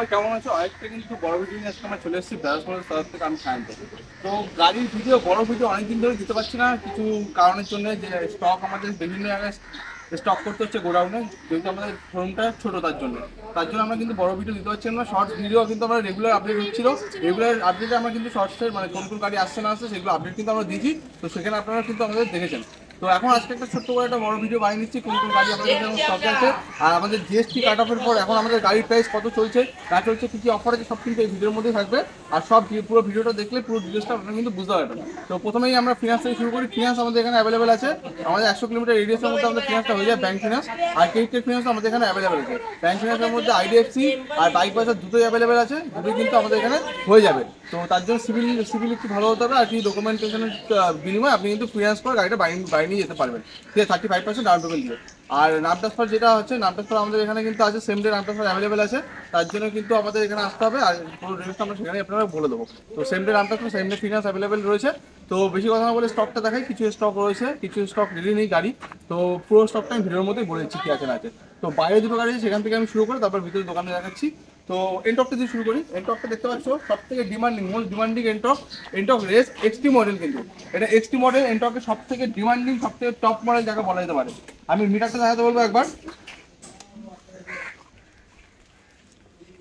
সবাই কেমন আছো? আরেকটা কিন্তু বড় ভিডিও নিয়ে আজকে আমরা চলে এসেছি ব্রাদার্স মোটরস তরফ থেকে। আমি সায়ন্ত। তো গাড়ির ভিডিও বড় ভিডিও অনেকদিন ধরে দিতে পারছি না কিছু কারণের জন্য, যে স্টক আমাদের বিভিন্ন জায়গায় স্টক করতে হচ্ছে গোডাউনে, যেহেতু আমাদের শোরুমটা ছোটো তার জন্য আমরা কিন্তু বড় ভিডিও দিতে পারছি না। শর্টস ভিডিও কিন্তু আমরা রেগুলার আপডেট হচ্ছিল, রেগুলার আপডেটে আমরা কিন্তু শর্টসের মানে কোন কোন গাড়ি আসছে না আসছে সেগুলো আপডেট কিন্তু আমরা দিয়েছি। তো সেখানে আপনারা কিন্তু আমাদের দেখেছেন। তো এখন আজকে একটা ছোট্ট করে একটা বড় ভিডিও বানিয়ে নিচ্ছি কোন কোন গাড়ি আমাদের কাছে স্টকে আছে, আর আমাদের জিএসটি কাট অফের পর এখন আমাদের গাড়ির প্রাইস কত চলছে না চলছে, কী কী অফার আছে, সব কিন্তু এই ভিডিওর মধ্যেই থাকবে। আর সব পুরো ভিডিওটা দেখলে পুরো ডিটেলসটা আপনারা কিন্তু বুঝতে পারবেন। তো প্রথমেই আমরা ফিনান্স থেকে শুরু করি। ফিনান্স আমাদের এখানে অ্যাভেলেবেল আছে, আমাদের 100 কিলোমিটার রেডিয়াসের মধ্যে আমাদের ফিনান্সটা হয়ে যায় ব্যাংক ফিনান্স, আর ক্রেডিট ফিনান্স আমাদের এখানে অ্যাভেলেবেল আছে। ব্যাংক ফিনান্সের মধ্যে আইডিএফসি আর বাইক বাজার দুটোই অ্যাভেলেবেল আছে, দুটোই কিন্তু আমাদের এখানে হয়ে যাবে। তো তার জন্য সিভিল একটু ভালো হতে হবে, আর কি ডকুমেন্টেশনের বিনিময়ে আপনি কিন্তু ফিনান্স করে গাড়িটা বাইরে নিয়ে যেতে পারবেন, ঠিক আছে, 35% ডাউন পেমেন্ট দিয়ে। আর নাম ট্রান্সফার যেটা হচ্ছে, নাম ট্রান্সফার আমাদের এখানে কিন্তু আছে, সেম ডে নাম ট্রান্সফার অ্যাভেলেবেল আছে। তার জন্য কিন্তু আমাদের এখানে আসতে হবে, আর পুরো ডিটেলসটা আমরা সেখানে আপনারা বলে দেবো। তো সেম ডে নাম transfer, same day finance available রয়েছে। তো বেশি কথা না বলে স্টকটা দেখাই। কিছু স্টক রয়েছে, কিছু স্টক রেডি নেই গাড়ি। তো পুরো স্টকটা আমি ভিডিওর মধ্যেই বলে দিচ্ছি কী আছে না আছে। তো বাইরে দুটো গাড়ি আছে, সেখান থেকে আমি শুরু করে তারপর ভিতরে দোকানে দেখাচ্ছি। তো এনটকটা দিয়ে শুরু করি। এনটকটা দেখতে পাচ্ছ সব থেকে most demanding Ntorq race XT model, কিন্তু এটা এক্সটি মডেল এনটকের সব থেকে ডিমান্ডিং, সব থেকে টপ মডেল যাকে বলা যেতে পারে। আমি মিটারটা দেখাতে বলবো একবার,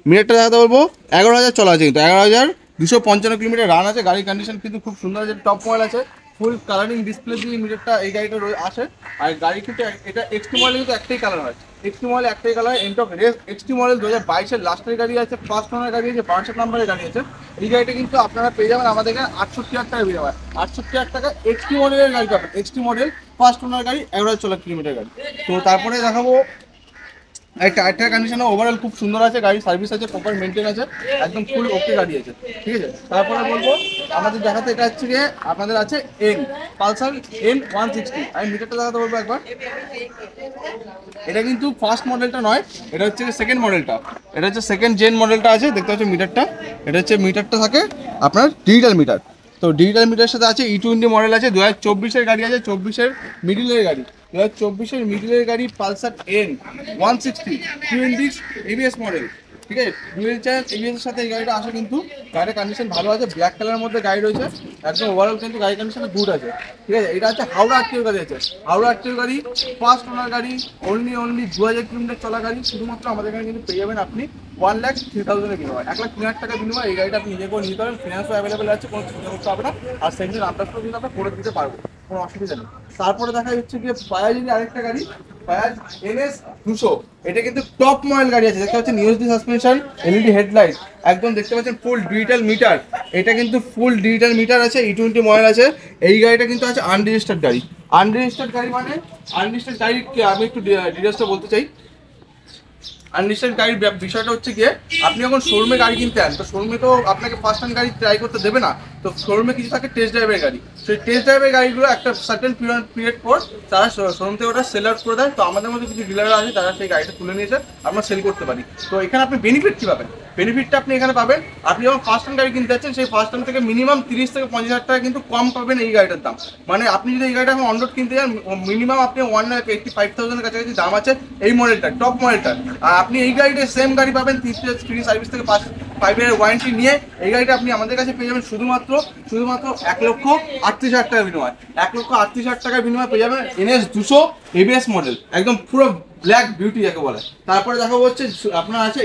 মিটারটা দেখাতে বলবো 11,000 চলা আছে, কিন্তু 11,255 কিলোমিটার রান আছে। গাড়ির কন্ডিশন কিন্তু খুব সুন্দর আছে, টপ মডেল আছে, ফুল কালারিং ডিসপ্লে দিয়ে মিটারটা এই গাড়িটা আসে। আর গাড়ি কিন্তু এটা এক্সটি মডেল কিন্তু একটাই কালার হয়, এক্সটি মডেল একটাই colour. Ntorq race XT model 2022-এর লাস্টের গাড়ি আছে, ফার্স্ট ওনার গাড়ি আছে, 62 নম্বরের গাড়ি আছে। এই গাড়িটা কিন্তু আপনারা পেয়ে যাবেন আমাদের এখানে 68,000 টাকা পেয়ে যাবেন। 68,000 টাকা এক্সটি মডেলের গাড়ি পাবেন, এক্সটি মডেল ফার্স্ট ওনার গাড়ি, 11,000 চলা কিলোমিটার গাড়ি। তো তারপরে দেখাবো এই টায়ারটার কন্ডিশনও ওভারঅল খুব সুন্দর আছে, গাড়ির সার্ভিস আছে, প্রপার মেনটেন আছে, একদম ফুল ওকে গাড়ি আছে, ঠিক আছে। তারপরে বলবো আমাদের দেখাতে, এটা হচ্ছে গিয়ে আপনাদের আছে পালসার N160। আমি মিটারটা দেখাতে বলবো একবার। এটা কিন্তু ফার্স্ট মডেলটা নয়, এটা হচ্ছে সেকেন্ড মডেলটা, এটা হচ্ছে সেকেন্ড জেন মডেলটা আছে। দেখতে পাচ্ছ মিটারটা, এটা হচ্ছে মিটারটা থাকে আপনার ডিজিটাল মিটার। তো ডিজিটাল মিটারের সাথে আছে E20 মডেল আছে, 2024-এর গাড়ি আছে, 24-এর মিডিলের গাড়ি, 2024-এর মিডিলের গাড়ি Pulsar N160 twin disc ABS model, ঠিক আছে। ডুয়েল চার্জ এবিএস এর সাথে এই গাড়িটা আসে, কিন্তু গাড়ির কন্ডিশন ভালো আছে, ব্ল্যাক কালারের মধ্যে গাড়ি রয়েছে, একদম ওভারঅল কিন্তু গাড়ির কন্ডিশন গুড আছে, ঠিক আছে। এটা হচ্ছে হাওড়া আরটিওর গাড়ি আছে, হাওড়া আরটিওর গাড়ি, ফার্স্ট ওনার গাড়ি, অনলি 2000 কিলোমিটার চলা গাড়ি। শুধুমাত্র আমাদের এখানে কিন্তু পেয়ে যাবেন আপনি 1,03,000 বিনিময়, 1,03,000 টাকা বিনিময়। এই গাড়িটা আপনি নিজে করে নিতে পারেন, ফিনান্সও অ্যাভেলেবেল আছে, কোনো চিন্তা করতে হবে না। আর সেগুলো আপনার কিন্তু আমরা করে দিতে পারবো, কোনো অসুবিধা নেই। তারপরে দেখা হচ্ছে গিয়ে বাজাজের আরেকটা গাড়ি, বাজাজ NS200। এটা কিন্তু টপ মডেল গাড়ি আছে, দেখতে পাচ্ছেন ইউএসডি সাসপেনশন, এলইডি হেডলাইট, একদম দেখতে পাচ্ছেন ফুল ডিজিটাল মিটার। এটা কিন্তু ফুল ডিজিটাল মিটার আছে, E20 মডেল আছে। এই গাড়িটা কিন্তু আছে আনরেজিস্টার্ড গাড়ি। আনরেজিস্টার্ড গাড়ি মানে আনরেজিস্টার্ড গাড়ি আমি একটু ডিটেলসটা বলতে চাই। আনলিস্টেড গাড়ির বিষয়টা হচ্ছে গিয়ে, আপনি যখন শোরুমে গাড়ি কিনতে আন, তো শোরুমে তো আপনাকে ফার্স্ট হ্যান্ড গাড়ি ট্রাই করতে দেবে না। তো শোরুমে কিছু থাকে টেস্ট ড্রাইভের গাড়ি, সেই টেস্ট ড্রাইভের গাড়িগুলো একটা সার্টেন পিরিয়ড পর তারা শোরুম থেকে ওটা সেল আউট করে দেয়। তো আমাদের মধ্যে কিছু ডিলার আছে, তারা সেই গাড়িটা তুলে নিয়েছে, আমরা সেল করতে পারি। তো এখানে আপনি বেনিফিট কী পাবেন? বেনিফিটটা আপনি এখানে পাবেন, আপনি যখন ফার্স্ট হ্যান্ড গাড়ি কিনতে যাচ্ছেন, সেই ফার্স্ট হ্যান্ড থেকে মিনিমাম 30 থেকে 50,000 টাকা কিন্তু কম পাবেন এই গাড়িটার দাম। মানে আপনি যদি এই গাড়িটা এখন অন রোড কিনতে যান, মিনিমাম আপনি 1,85,000-এর কাছাকাছি দাম আছে এই মডেলটা, টপ মডেলটা। আর আপনি এই গাড়িটা সেম গাড়ি পাবেন 3 সার্ভিস থেকে 5 year ওয়ারেন্টি নিয়ে। এই গাড়িটা আপনি আমাদের কাছে পেয়ে যাবেন শুধুমাত্র 1,38,000 টাকা বিনিময়, 1,38,000 টাকার বিনিময় পেয়ে যাবেন NS200 এবিএস মডেল, একদম পুরো ব্ল্যাক বিউটি যাকে বলে। তারপরে দেখা হচ্ছে আপনার আছে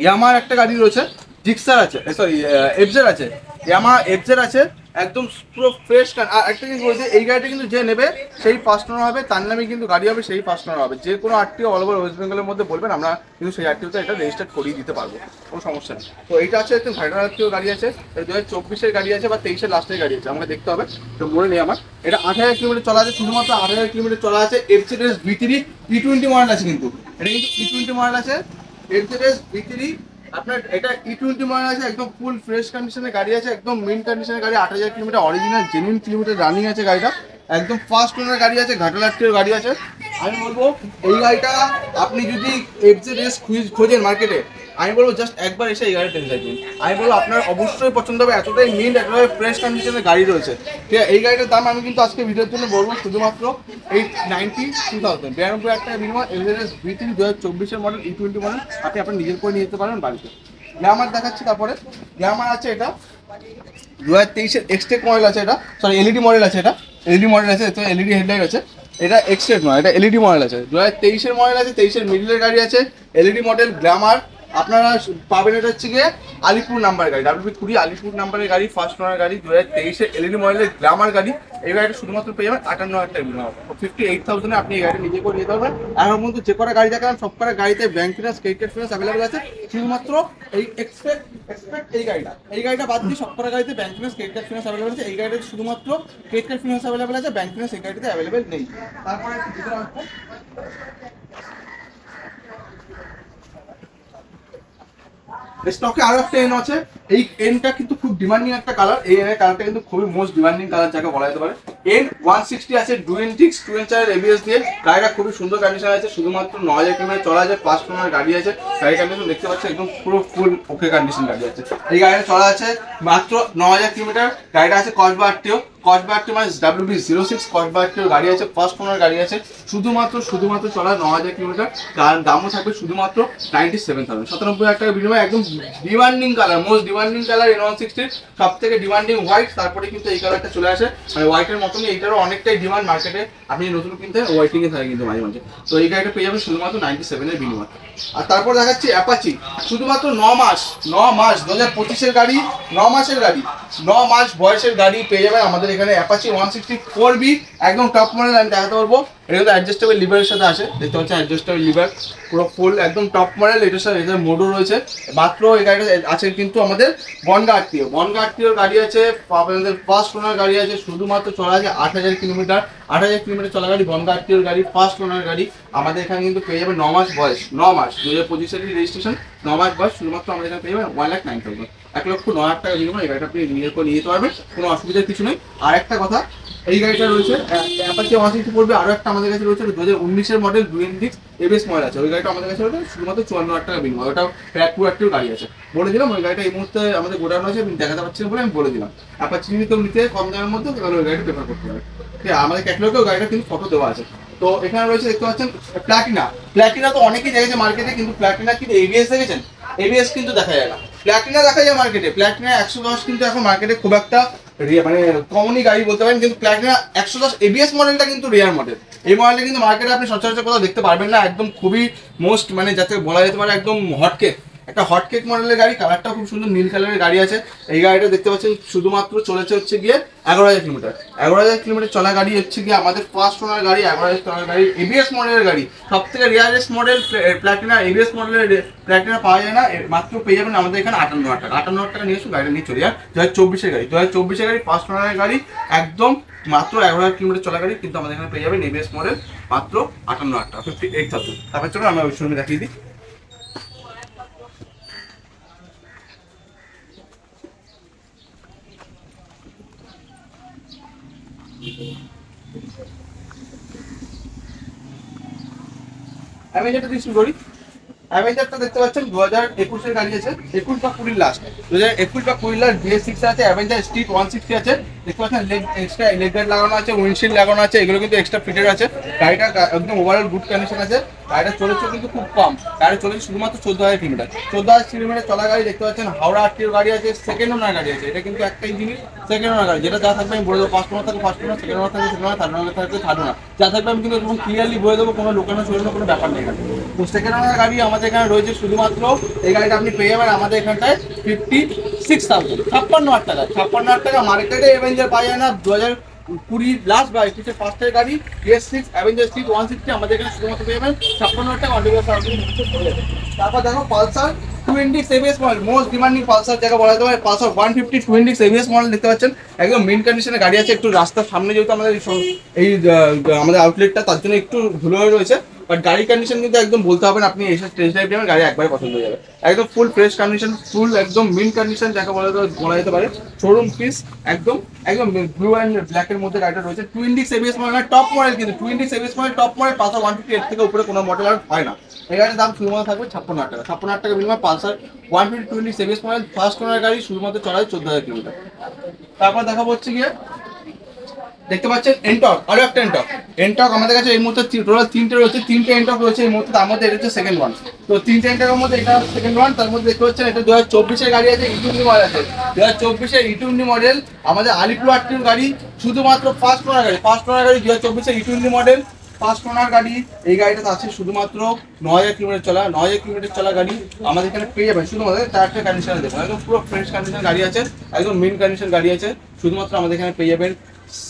ইয়ামার একটা গাড়ি রয়েছে, জিক্সার আছে, সরি এফজেড আছে, ইয়ামা এফজেড আছে, একদম পুরো ফ্রেশ। আর একটা জিনিস বলছে, এই গাড়িটা কিন্তু যে নেবে সেই ফার্স্ট ওনার হবে, তার নামে কিন্তু গাড়ি হবে, সেই ফার্স্ট ওনার হবে। যে কোনো আরটিও অল ওভার ওয়েস্ট বেঙ্গলের মধ্যে বলবেন, আমরা কিন্তু সেই আরটিওতে এটা রেজিস্টার করিয়ে দিতে পারবো, কোনো সমস্যা নেই। তো এইটা আছে একটু ভাইটার আরটিও গাড়ি আছে, 2024-এর গাড়ি আছে বা 23-এর লাস্টের গাড়ি আছে, আমাকে দেখতে হবে, তো মনে নেই আমার। এটা 8,000 কিলোমিটার চলা আছে, শুধুমাত্র 8,000 কিলোমিটার চলা আছে। এফজেডএস V3 E20 মডেল আছে, কিন্তু এটা কিন্তু E20 মডেল আছে, এফজেডএস V3 আপনার। এটা E20 মডেল আছে, একদম ফুল ফ্রেশ কন্ডিশনের গাড়ি আছে, একদম মেন কন্ডিশনের গাড়ি, 8,000 kilometre original genuine kilometre running আছে গাড়িটা, একদম ফার্স্ট ওনার গাড়ি আছে, ঘাটাল আরটিওর গাড়ি আছে। আমি বলবো এই গাড়িটা আপনি যদি এফজেডএস খোঁজেন মার্কেটে, আমি বলবো জাস্ট একবার এসে এই গাড়িটা টেস্ট ড্রাইভ করুন। আমি বলবো আপনার অবশ্যই পছন্দ হবে, এতটাই মিন্ট এতটাই ফ্রেশ কন্ডিশনের গাড়ি রয়েছে। ঠিক আছে, এই গাড়িটার দাম আমি কিন্তু আজকে ভিডিওর জন্য বলবো শুধুমাত্র 92,000, 92,000 টাকা বিনিময় average V3 2024 model E20 model আপনি আপনার নিজের করে নিয়ে যেতে পারেন বাড়িতে। গ্ল্যামার দেখাচ্ছি, তারপরে গ্ল্যামার আছে এটা 2023-এর এক্সটেক মডেল আছে, এটা সরি এলইডি মডেল আছে, এটা এলইডি মডেল আছে, তো এলইডি হেডলাইট আছে, এটা এক্সটেক নয়, এটা এলইডি মডেল আছে, 2023-এর মডেল আছে, 23-এর মিডলের গাড়ি আছে, এলইডি মডেল গ্ল্যামার। আপনারা পাবেন এটা হচ্ছে গিয়ে আলিপুর নাম্বার গাড়ি, WP20 আলিপুর নাম্বারের গাড়ি, ফার্স্ট ওনার গাড়ি, 2023-এর এলইডি মডেলের গ্ল্যামার গাড়ি। এই গাড়িটা শুধুমাত্র পেয়ে যাবেন 58,000 টাকা বিনিময়, 58,000-এ আপনি এই গাড়ি নিজে করে নিতে পারবেন। এখন মধ্যে যে কটা গাড়ি দেখালাম সব কটা গাড়িতে bank finance, credit card finance available আছে। শুধুমাত্র এই এক্সপেক্ট এই গাড়িটা বাদ দিয়ে সব কটা গাড়িতে bank finance, credit card finance available আছে। এই গাড়িতে শুধুমাত্র ক্রেডিট কার্ড ফিনান্স অ্যাভেলেবেল আছে, ব্যাংক ফিনান্স এই গাড়িতে অ্যাভেলেবেল নেই। তারপরে স্টকে আরো একটা এন আছে, এই এনটা কিন্তু খুব ডিমান্ডিং একটা কালার, এই এনের কালারটা কিন্তু খুবই মোস্ট ডিমান্ডিং কালার যাকে বলা যেতে পারে। এন 160 আছে, ডুয়েন্টিক্স 2.4 এবিএস দিয়ে, গাড়িটা খুবই সুন্দর কন্ডিশন আছে, শুধুমাত্র 9,000 কিলোমিটার চলা আছে, 5 টোনার গাড়ি আছে, গাড়ি কন্ডিশন দেখতে পাচ্ছেন একদম পুরো ফুল ওকে কন্ডিশন গাড়ি আছে। এই গাড়িটা চলা আছে মাত্র 9,000 কিলোমিটার, গাড়িটা আছে কসবা আরটিও মানে WB06 কসবা আরটিও গাড়ি আছে, ফার্স্ট ওনার গাড়ি আছে, শুধুমাত্র চলা 9,000 কিলোমিটার, কারণ দামও থাকবে শুধুমাত্র 97,000, 97,000 টাকা বিনিময়ে। একদম demanding colour, most demanding colour N160, সব থেকে ডিমান্ডিং হোয়াইট, তারপরে কিন্তু এই কালারটা চলে আসে, মানে হোয়াইটের মতনই এইটারও অনেকটাই ডিমান্ড মার্কেটে, আপনি নতুন কিনতে হোয়াইটিংয়ে থাকে কিন্তু মাঝে মাঝে। তো এই গাড়িটা পেয়ে যাবেন শুধুমাত্র 97-এর বিনিময়। আর তারপর দেখাচ্ছি অ্যাপাচি, শুধুমাত্র 9 মাস 2025-এর গাড়ি, 9 মাসের গাড়ি, 9 মাস বয়সের গাড়ি পেয়ে যাবেন আমাদের এখানে অ্যাপাচি 160 4B, একদম টপ মডেল। আমি দেখাতে পারবো, এটা কিন্তু অ্যাডজাস্টেবল লিভারের সাথে আসে, দেখতে পাচ্ছেন অ্যাডজাস্টেবল লিভার, পুরো ফুল একদম টপ মডেল। এটার সাথে এটার মোডও রয়েছে। মাত্র এই গাড়িটা আছে কিন্তু আমাদের বনগা আরটিওর গাড়ি আছে, আপনাদের ফার্স্ট ওনার গাড়ি আছে, শুধুমাত্র চলা আছে 8,000 কিলোমিটার, 8,000 কিলোমিটার চলা গাড়ি, বনগা আরটিওর গাড়ি, ফার্স্ট ওনার গাড়ি। আমাদের এখানে কিন্তু পেয়ে যাবে 9 মাস বয়স, 9 মাস 2025-এর রেজিস্ট্রেশন, 9 মাস বয়স, শুধুমাত্র আমাদের এখানে পেয়ে যাবেন 1,09,000, 1,09,000 টাকা বিনিময়। এই গাড়িটা আপনি নিজের করে নিয়ে যেতে পারবেন, কোনো অসুবিধার কিছু নেই। আর একটা কথা, এই গাড়িটা রয়েছে অ্যাপাচি 160 পড়বে, আরও একটা আমাদের কাছে রয়েছে 2019-এর মডেল ডুয়েন্টিক্স এবিএস মডেল আছে, ওই গাড়িটা আমাদের কাছে রয়েছে শুধুমাত্র 54,000 টাকা বিনিময়, ওটাও ব্যাকপুর একটিও গাড়ি আছে। বলে দিলাম ওই গাড়িটা এই মুহূর্তে আমাদের গোডাউন আছে, আমি দেখাতে পারছি না বলে আমি বলে দিলাম। অ্যাপাচি যদি কেউ নিতে কম দামের মধ্যে, তাহলে ওই গাড়িটা প্রেফার করতে হবে। ঠিক আছে, আমাদের ক্যাটালগেও গাড়িটা কিন্তু ফটো দেওয়া আছে। তো এখানে রয়েছে দেখতে পাচ্ছেন প্ল্যাটিনা তো অনেকেই দেখেছে মার্কেটে, কিন্তু প্ল্যাটিনা কিন্তু এবিএস দেখেছেন? এবিএস কিন্তু দেখা যায় না, প্ল্যাটিনা দেখা যায় মার্কেটে। প্ল্যাটিনা 110 কিন্তু এখন মার্কেটে খুব একটা মানে কমনই গাড়ি বলতে পারেন, কিন্তু প্ল্যাটিনা 110 এবিএস মডেলটা কিন্তু রেয়ার মডেল। এই মডেলটা কিন্তু মার্কেটে আপনি সচরাচর কোথাও দেখতে পারবেন না, একদম খুবই মোস্ট মানে যাতে বলা যেতে পারে একদম হটকেক, একটা হটকেক মডেলের গাড়ি, কালারটা খুব সুন্দর নীল কালারের গাড়ি আছে। এই গাড়িটা দেখতে পাচ্ছেন শুধুমাত্র চলেছে হচ্ছে গিয়ে 11,000 কিলোমিটার, 11,000 কিলোমিটার চলা গাড়ি হচ্ছে গিয়ে আমাদের ফার্স্ট ওনার গাড়ি, 11,000 চলা গাড়ি, এবিএস মডেলের গাড়ি, সব থেকে রেয়ারেস্ট মডেল প্ল্যাটিনা, এবিএস মডেলের প্ল্যাটিনা পাওয়া যায় না, মাত্র পেয়ে যাবেন আমাদের এখানে 58,000 টাকা। 58,000 টাকা নিয়ে এসে গাড়িটা নিয়ে চলে যান। 2024-এর গাড়ি, 2024-এর গাড়ি, ফার্স্ট ওনারের গাড়ি, একদম মাত্র 11,000 কিলোমিটার চলা গাড়ি, কিন্তু আমাদের এখানে পেয়ে যাবেন এবিএস মডেল মাত্র 58,000 টাকা, 58,000। তারপর চলুন আমরা ওই শোরুমে দেখিয়ে দিই। আমি যেটা রিসিভ করি অ্যাভেঞ্জারটা দেখতে পাচ্ছেন 2021-এর গাড়ি আছে, 21 বা 20 লাস্ট, 2021 বা 20 লাস্ট BS6 আছে, অ্যাভেঞ্জার স্ট্রিট 160 আছে, দেখতে পাচ্ছেন এক্সট্রা লেগ গার্ড লাগানো আছে, উইন্ডশিল্ড লাগানো আছে, এগুলো কিন্তু এক্সট্রা ফিটেড আছে। গাড়িটা একদম ওভারঅল গুড কন্ডিশন আছে। গাড়িটা চলেছে কিন্তু খুব কম, গাড়ি চলেছে শুধুমাত্র 14,000 কিলোমিটার, 14,000 কিলোমিটার চলা গাড়ি। দেখতে পাচ্ছেন হাওড়া আরটিওর গাড়ি আছে, সেকেন্ড ওনার গাড়ি আছে, এটা কিন্তু একটাই জিনিস সেকেন্ড ওনার গাড়ি, যেটা যা থাকবে আমি বলে দেবো, ফার্স্ট ওনার থাকবে ফার্স্ট ওনার, সেকেন্ড ওনার থাকবে সেকেন্ড ওনার, থার্ড ওনার থাকবে থার্ড ওনার, যা থাকবে আমি কিন্তু এরকম ক্লিয়ারলি বলে দেবো, কোনো লোকানো চলে কোনো ব্যাপার নেই। তো সেকেন্ড ওনার গাড়ি আমাদের এখানে রয়েছে শুধুমাত্র, এই গাড়িটা আপনি পেয়ে যাবেন আমাদের এখানটায় 56,000, 56,000 টাকা, 56,000 টাকা। মার্কেটে অ্যাভেঞ্জার পাওয়া যায় না, 2020 লাস্ট বা 21-এর ফার্স্টের গাড়ি BS6 অ্যাভেঞ্জার স্ট্রিট 160 আমাদের এখানে শুধুমাত্র পেয়ে যাবেন 56,000 টাকা অন ডেলিভারি সার্ভিস। তারপর দেখো Pulsar 2NDX ABS model, most demanding Pulsar যাকে বলা যেতে পারে, পালসার 150 2NDX ABS মডেল দেখতে পাচ্ছেন, একদম মেন কন্ডিশনের গাড়ি আছে। একটু রাস্তার সামনে যেহেতু আমাদের এই আমাদের আউটলেটটা, তার জন্য একটু ধুলো হয়ে রয়েছে, বাট গাড়ি কন্ডিশন কিন্তু একদম বলতে হবে না, আপনি এসে টেস্ট ড্রাইভ নেবেন, গাড়ি একবারে পছন্দ হয়ে যাবে। একদম ফুল ফ্রেশ কন্ডিশন, ফুল একদম মিন কন্ডিশন যাকে বলা যেতে পারে, শোরুম পিস একদম একদম ব্লু অ্যান্ড ব্ল্যাকের মধ্যে গাড়িটা রয়েছে। Twin disc ABS model, top model, কিন্তু twin disc ABS model top model, Pulsar 150 থেকে উপরে কোনো মডেল আর হয় না। এই গাড়ির দাম শুধুমাত্র থাকবে 56,000 টাকা, 56,000 টাকা বিনিময় Pulsar 150 twin disc ABS model first owner গাড়ি, শুধুমাত্র চড়ায় 14,000 কিলোমিটার। তারপর দেখাবো হচ্ছে গিয়ে, দেখতে পাচ্ছেন এনটক, আরো একটা এনটক। এনটক আমাদের কাছে এই মুহূর্তে টোটাল 3টে রয়েছে, 3টে এনটক রয়েছে এই মুহূর্তে, তার মধ্যে এটা হচ্ছে সেকেন্ড ওয়ান। তো 3টে এনটকের মধ্যে এটা সেকেন্ড ওয়ান, তার মধ্যে দেখতে পাচ্ছেন এটা 2024-এর গাড়ি আছে, ইটুন্ডি মডেল আছে, 2024-এর ইটুন্ডি মডেল, আমাদের আলিপুরহাটের গাড়ি, শুধুমাত্র ফার্স্ট ওনার গাড়ি, ফার্স্ট ওনার গাড়ি 2024-এর ইটুন্ডি মডেল, ফার্স্ট ওনার গাড়ি। এই গাড়িটাতে আছে শুধুমাত্র 9,000 কিলোমিটার চলা, 9,000 কিলোমিটার চলা গাড়ি আমাদের এখানে পেয়ে যাবেন। শুধুমাত্র চারটে কন্ডিশনে দেখুন, একদম পুরো ফ্রেশ কন্ডিশন গাড়ি আছে, একদম মেন কন্ডিশন গাড়ি আছে, শুধুমাত্র আমাদের এখানে পেয়ে যাবেন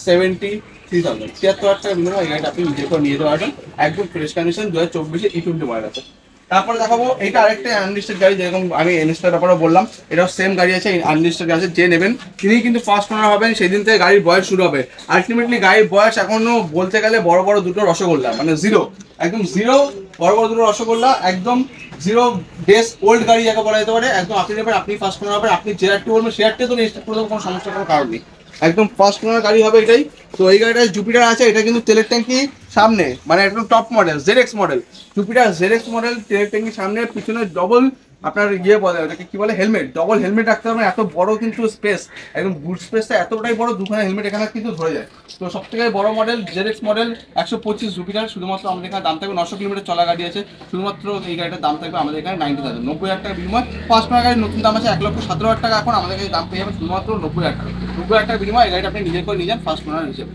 73,000, 73,000 টাকা বিনিময়ে এই গাড়িটা আপনি নিজে করে নিয়ে যেতে পারবেন, একদম ফ্রেশ কন্ডিশন 2024-এর ইটুন্ডি মডেল আছে। তারপরে দেখাবো এটা আরেকটা আনলিস্টেড গাড়ি, যেরকম আমি এনএসটার ব্যাপারে বললাম, এটাও সেম গাড়ি আছে, আনলিস্টেড গাড়ি আছে, যে নেবেন তিনি কিন্তু ফার্স্ট ওনার হবেন, সেদিন থেকে গাড়ির বয়স শুরু হবে। আলটিমেটলি গাড়ির বয়স এখনো বলতে গেলে বড় বড় দুটো রসগোল্লা, মানে জিরো, একদম জিরো, বড় বড় দুটো রসগোল্লা, একদম জিরো ডেস ওল্ড গাড়ি যাকে বলা যেতে পারে। একদম আপনি নেবেন, আপনি ফার্স্ট ওনার হবেন, আপনি জেআরটি বলবেন শেয়ারটি তো রেজিস্টার করে দেবো, কোনো সমস্যা কোনো কারণ নেই, একদম ফার্স্ট ওনার গাড়ি হবে এটাই। তো এই গাড়িটা জুপিটার আছে, এটা কিন্তু তেলের ট্যাঙ্কি সামনে, মানে একদম top model ZX model, Jupiter ZX model, তেলের ট্যাঙ্কি সামনে, পিছনে ডবল আপনার ইয়ে বলে ওটাকে কি বলে, হেলমেট, ডবল হেলমেট রাখতে হবে, এত বড় কিন্তু স্পেস, একদম বুট স্পেসটা এতটাই বড়, দুখানে হেলমেট এখানে কিন্তু ধরে যায়। তো সব থেকে বড় মডেল জেডএক্স মডেল 125 জুপিটার, শুধুমাত্র আমাদের এখানে দাম থাকবে 900 কিলোমিটার চলা গাড়ি আছে, শুধুমাত্র এই গাড়িটার দাম থাকবে আমাদের এখানে 90,000, 90,000 টাকা বিনিময়। ফার্স্ট ওনার গাড়ির নতুন দাম আছে 1,17,000 টাকা, এখন আমাদের কাছে দাম পেয়ে যাবে শুধুমাত্র 90,000 টাকা, 90,000 টাকা বিনিময় এই গাড়িটা আপনি নিজের করে নিয়ে যান ফার্স্ট ওনার হিসেবে।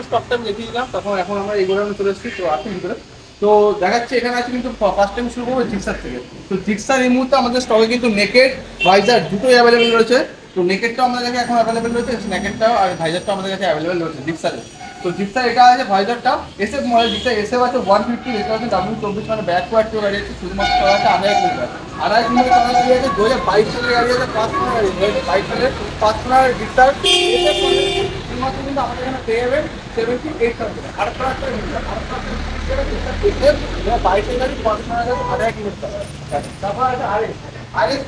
স্টকটা আমি দেখিয়ে দিলাম, তখন এখন আমরা এই গোডাউনে চলে এসেছি। তো আসুন ভিতরে, তো দেখাচ্ছে এখানে আছে কিন্তু ফার্স্ট টাইম শুরু করবো জিক্সার থেকে। তো জিক্সার এই মুহূর্তে আমাদের স্টকে কিন্তু নেকেড ভাইজার দুটোই অ্যাভেলেবেল রয়েছে। তো নেকেডটাও আমাদের কাছে এখন অ্যাভেলেবেল রয়েছে, নেকেডটাও আর ভাইজারটাও আমাদের কাছে অ্যাভেলেবেল রয়েছে জিক্সারের। তো জিক্সার এটা আছে ভাইজারটা এসএফ মডেল, জিক্সার এসএফ আছে 150, এটা আছে W24, মানে ব্যাকওয়ার্ড টু গাড়ি আছে, শুধুমাত্র চলা আছে 2.5 কিলোমিটার, 2.5 কিলোমিটার চলা গাড়ি আছে, 2022 সালের গাড়ি আছে, ফার্স্ট ওনার গাড়ি, 2022 সালের first owner Gixxer SF model, শুধুমাত্র কিন্তু আমাদের এখানে পেয়ে যাবেন 78,000, আর একটা তারপর আছে আরএস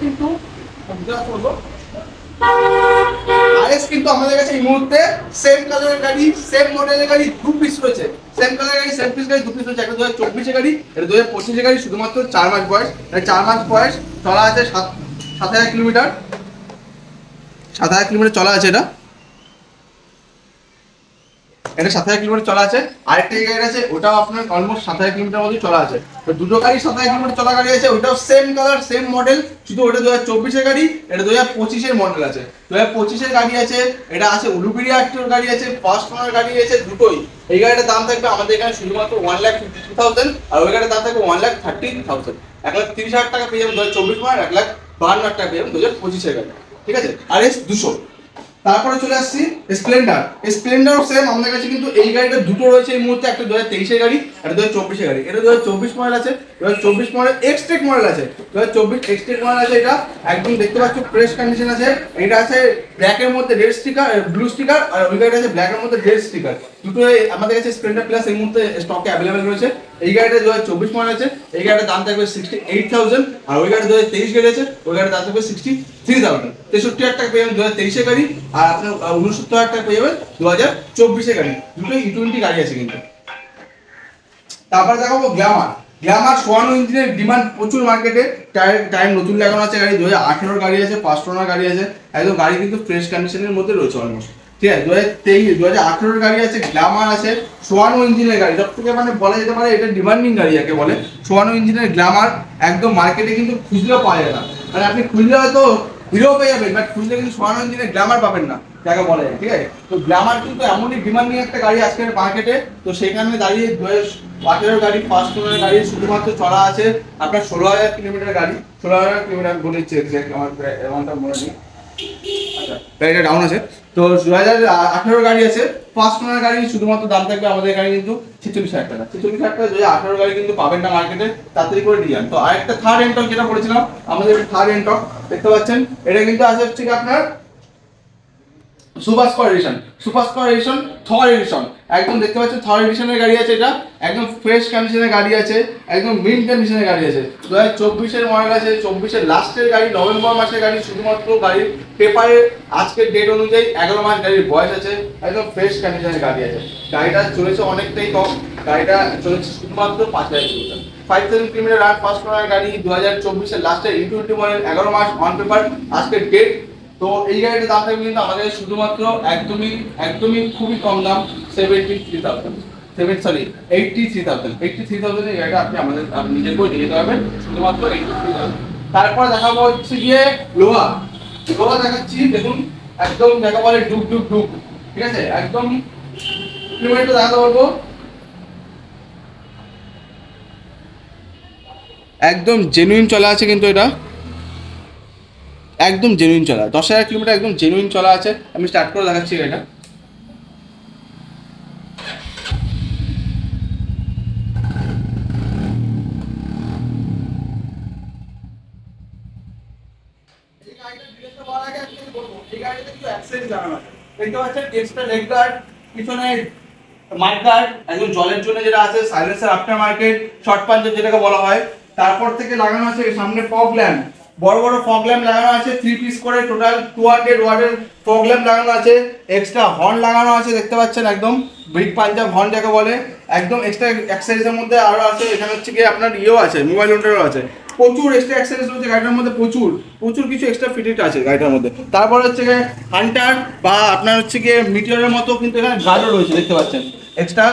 কিন্তু আমাদের কাছে এই মুহূর্তে সেম কালারের গাড়ি, সেম মডেলের গাড়ি, দু পিস রয়েছে, সেম কালারের গাড়ি, সেম পিস গাড়ি, দু পিস রয়েছে। একটা 2024-এর গাড়ি, এটা 2025-এর গাড়ি, শুধুমাত্র 4 মাস বয়স, 4 মাস বয়স, চলা আছে 7,000 কিলোমিটার, 7,000 কিলোমিটার চলা আছে, এটা 7,000 কিলোমিটার চলা আছে। আরেকটা গাড়ি আছে, ওটাও আপনার অলমোস্ট 7,000 কিলোমিটার মধ্যে চলা আছে। তো দুটো গাড়ি 7,000 কিলোমিটার চলা গাড়ি আছে, ওটাও সেম কালার সেম মডেল, শুধু ওটা 2024-এর গাড়ি, এটা 2025-এর মডেল আছে, 2025-এর গাড়ি আছে, এটা আছে উলুপিড়ি আটটোর গাড়ি আছে, ফার্স্ট ওনার গাড়ি আছে, দুটোই। এই গাড়িটার দাম থাকবে আমাদের এখানে শুধুমাত্র 1,52,000, আর ওই গাড়ির দাম থাকবে 1,30,000, 1,30,000 টাকা পেয়ে যাবেন 2024 মডেল, 1,52,000 টাকা পেয়ে যাবেন 2025-এর গাড়ি, ঠিক আছে। আর এস 200। তারপরে চলে আসছি স্প্লেন্ডার, স্প্লেন্ডারও সেম আমাদের কাছে কিন্তু এই গাড়িটা দুটো রয়েছে এই মুহূর্তে, একটা 2023-এর গাড়ি, একটা 2024-এর গাড়ি, এটা 2024 মডেল আছে, 2024 মডেল এক্সটেক মডেল আছে, 2024 এক্সটেক মডেল আছে, এটা একদম দেখতে পাচ্ছ ফ্রেশ কন্ডিশন আছে, এটা আছে ব্ল্যাকের মধ্যে রেড স্টিকার, ব্লু স্টিকার, আর ওই গাড়িটা আছে ব্ল্যাকের মধ্যে রেড স্টিকার, দুটোই আমাদের কাছে স্প্লেন্ডার প্লাস এই মুহূর্তে স্টকে অ্যাভেলেবেল রয়েছে। এই গাড়িটা 2024 মডেল আছে, এই গাড়িটার দাম থাকবে 68,000, আর ওই গাড়ি 2023 গাড়ি আছে, ওই গাড়ির দাম থাকবে 63,000, 63,000 টাকা পেয়ে যাবেন 2023-এর গাড়ি, আর আপনার 69,000 টাকা পেয়ে যাবেন 2024-এর গাড়ি, দুটোই E20 গাড়ি আছে কিন্তু। তারপরে দেখাবো গ্ল্যামার, গ্ল্যামার 54 ইঞ্জিনের ডিমান্ড প্রচুর মার্কেটে, টায়ার নতুন লাগানো আছে গাড়ি, 2018-এর গাড়ি আছে, ফার্স্ট ওনার গাড়ি আছে, একদম গাড়ি কিন্তু ফ্রেশ কন্ডিশনের মধ্যে রয়েছে অলমোস্ট, ঠিক আছে। 2018-এর গাড়ি আছে, গ্ল্যামার আছে, 54 ইঞ্জিনের গাড়ি, সব থেকে মানে বলা যেতে পারে এটা ডিমান্ডিং গাড়ি যাকে বলে, 54 ইঞ্জিনের গ্ল্যামার, একদম মার্কেটে কিন্তু খুঁজলেও পাওয়া যায় না, মানে আপনি খুঁজলে হয়তো হিরো পেয়ে যাবেন, বাট খুঁজলে কিন্তু 54 ইঞ্জিনের গ্ল্যামার পাবেন না যাকে বলা যায়, ঠিক আছে। তো গ্ল্যামার কিন্তু এমনই ডিমান্ডিং একটা গাড়ি আজকের মার্কেটে, তো সেখানে দাঁড়িয়ে 2018-এর গাড়ি, ফার্স্ট ওনার গাড়ি, শুধুমাত্র চলা আছে আপনার 16,000 কিলোমিটার গাড়ি, 16,000 কিলোমিটার বলেছি এক্সাক্ট, আমার এমনটা মনে নেই, আচ্ছা গাড়িটা ডাউন আছে। তো 2018-এর গাড়ি আছে, ফার্স্ট ওনার গাড়ি, শুধুমাত্র দাম থাকবে আমাদের গাড়ি কিন্তু 46,000 টাকা, 46,000 টাকা 2018 গাড়ি কিন্তু পাবেন না মার্কেটে, তাড়াতাড়ি করে নিয়ে যান। তো আরেকটা থার্ড এন্টক যেটা বলেছিলাম, আমাদের থার্ড এন্টক দেখতে পাচ্ছেন, এটা কিন্তু আছে হচ্ছে আপনার super squad edition, super squad edition, Thor edition, একদম দেখতে পাচ্ছেন থর এডিশনের গাড়ি আছে, এটা একদম ফ্রেশ কন্ডিশনের গাড়ি আছে, একদম মিন্ট কন্ডিশনের গাড়ি আছে, 2024-এর মডেল আছে, 24-এর লাস্টের গাড়ি, নভেম্বর মাসের গাড়ি, শুধুমাত্র গাড়ির পেপারে আজকের ডেট অনুযায়ী 11 মাস গাড়ির বয়স আছে, একদম ফ্রেশ কন্ডিশনের গাড়ি আছে। গাড়িটা চলেছে অনেকটাই কম, গাড়িটা চলেছে শুধুমাত্র 5000 kilometre, 5000 kilometre run first owner গাড়ি, 2024-এর লাস্টের E20 মডেল, 11 মাস অন পেপার আজকের ডেট। তো এই গাড়িটার দাম থাকবে কিন্তু আমাদের শুধুমাত্র একদমই একদমই খুবই কম দাম, 73,000, 83,000 এই গাড়িটা আপনি আমাদের নিজের করে নিয়ে যেতে পারবেন শুধুমাত্র 83,000। তারপর দেখাবো হচ্ছে গিয়ে লোহা, লোহা দেখাচ্ছি, দেখুন একদম দেখা বলে ডুব ডুব ডুব, ঠিক আছে, একদম কিলোমিটার দেখাতে পারবো, একদম জেনুইন চলা আছে কিন্তু এটা একদম জেনুইন চলা, 10,000 কিলোমিটার একদম জেনুইন চলা আছে। আমি স্টার্ট করে দেখাচ্ছি এটা, দেখতে পাচ্ছেন এক্সট্রা লেগ গার্ড, পিছনে মাড গার্ড, একদম জলের জন্য যেটা আছে, silencer after market, short puncture যেটাকে বলা হয়। তারপর থেকে লাগানো আছে সামনে ফগ ল্যাম্প, বড় বড় ফগ ল্যাম্প লাগানো আছে, 3 পিস করে টোটাল 200 ওয়াটের ফগ ল্যাম্প লাগানো আছে, এক্সট্রা হর্ন লাগানো আছে, দেখতে পাচ্ছেন একদম বিগ পাঞ্জাব হর্ন যাকে বলে, একদম এক্সট্রা অ্যাক্সেসরিজের মধ্যে আরো আছে। এখানে হচ্ছে কি আপনার ইয়েও আছে, মোবাইল হোল্ডারও আছে, প্রচুর এক্সট্রা অ্যাক্সেসরিজ রয়েছে গাড়িটার মধ্যে, প্রচুর প্রচুর কিছু এক্সট্রা ফিটেড আছে গাড়িটার মধ্যে। তারপর হচ্ছে গিয়ে হান্টার বা আপনার হচ্ছে গিয়ে মিটিওরের মতো কিন্তু এখানে গার্ডও রয়েছে, দেখতে পাচ্ছেন এক্সট্রা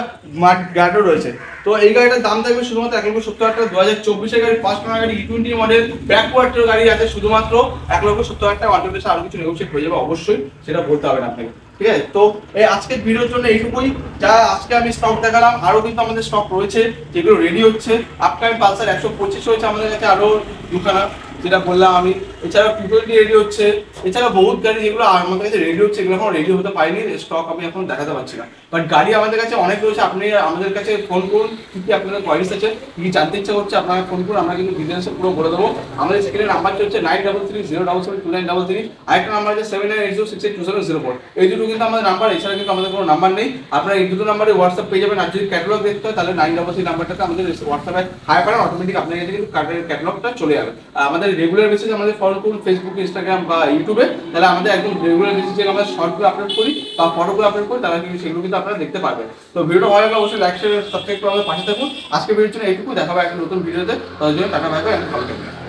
মাড গার্ডও রয়েছে। তো এই গাড়িটার দাম থাকবে শুধুমাত্র 1,70,000 টাকা, 2024-এর গাড়ি, ফার্স্ট ওনার গাড়ি, E20 মডেল, ব্যাকওয়ার্ডের গাড়ি আছে শুধুমাত্র 1,70,000 টাকা। ওয়ান টেবিলের আরো কিছু নেগোশিয়েট হয়ে যাবে অবশ্যই, সেটা বলতে হবে না আপনাকে, ঠিক আছে। তো এই আজকের ভিডিওর জন্য এইটুকুই, যা আজকে আমি স্টক দেখালাম, আরো কিন্তু আমাদের স্টক রয়েছে যেগুলো রেডি হচ্ছে। আপকামিং পালসার 125 রয়েছে আমাদের কাছে আরো দুখানা, যেটা বললাম আমি, এছাড়া P20 রেডি হচ্ছে, এছাড়া বহুত গাড়ি যেগুলো আমাদের কাছে রেডি হচ্ছে, এগুলো এখন রেডি হতে পারিনি, স্টক আমি এখন দেখাতে পারছি না, বাট গাড়ি আমাদের কাছে অনেক রয়েছে। আপনি আমাদের কাছে ফোন করুন, কি কি আপনাদের কোয়ারিজ আছে, কি জানতে ইচ্ছা করছে, আপনারা ফোন করুন, আমরা কিন্তু ডিটেলসে পুরো বলে দেবো। আমাদের স্ক্রিনের নাম্বারটি হচ্ছে 9330772999, আরেকটা নাম্বার আছে 7980682704। এই দুটো কিন্তু আমাদের নাম্বার, এছাড়া কিন্তু আমাদের কোনো নাম্বার নেই। আপনারা এই দুটো নাম্বারে হোয়াটসঅ্যাপ পেয়ে যাবেন, আর যদি ক্যাটালগ দেখতে হয় তাহলে 933 নাম্বারটাতে আমাদের হোয়াটসঅ্যাপে হাই করেন, অটোমেটিক আপনার কাছে কিন্তু ক্যাটালগটা চলে যাবে। আমাদের রেগুলার বেসিস আমাদের ফলো করুন ফেসবুক, ইনস্টাগ্রাম বা ইউটিউবে, তাহলে আমাদের একদম রেগুলার বেসিস যে আমরা শর্টগুলো আপলোড করি বা ফটোগুলো আপলোড করি, তারা কিন্তু সেগুলো কিন্তু আপনারা দেখতে পারবেন। তো ভিডিওটা ভালো লাগলে অবশ্যই লাইক শেয়ার সাবস্ক্রাইব করে আমাদের পাশে থাকুন। আজকে ভিডিওর জন্য এইটুকু, দেখা হবে একটা নতুন ভিডিওতে, তার জন্য টাটা বাই বাই, ভালো থাকবেন।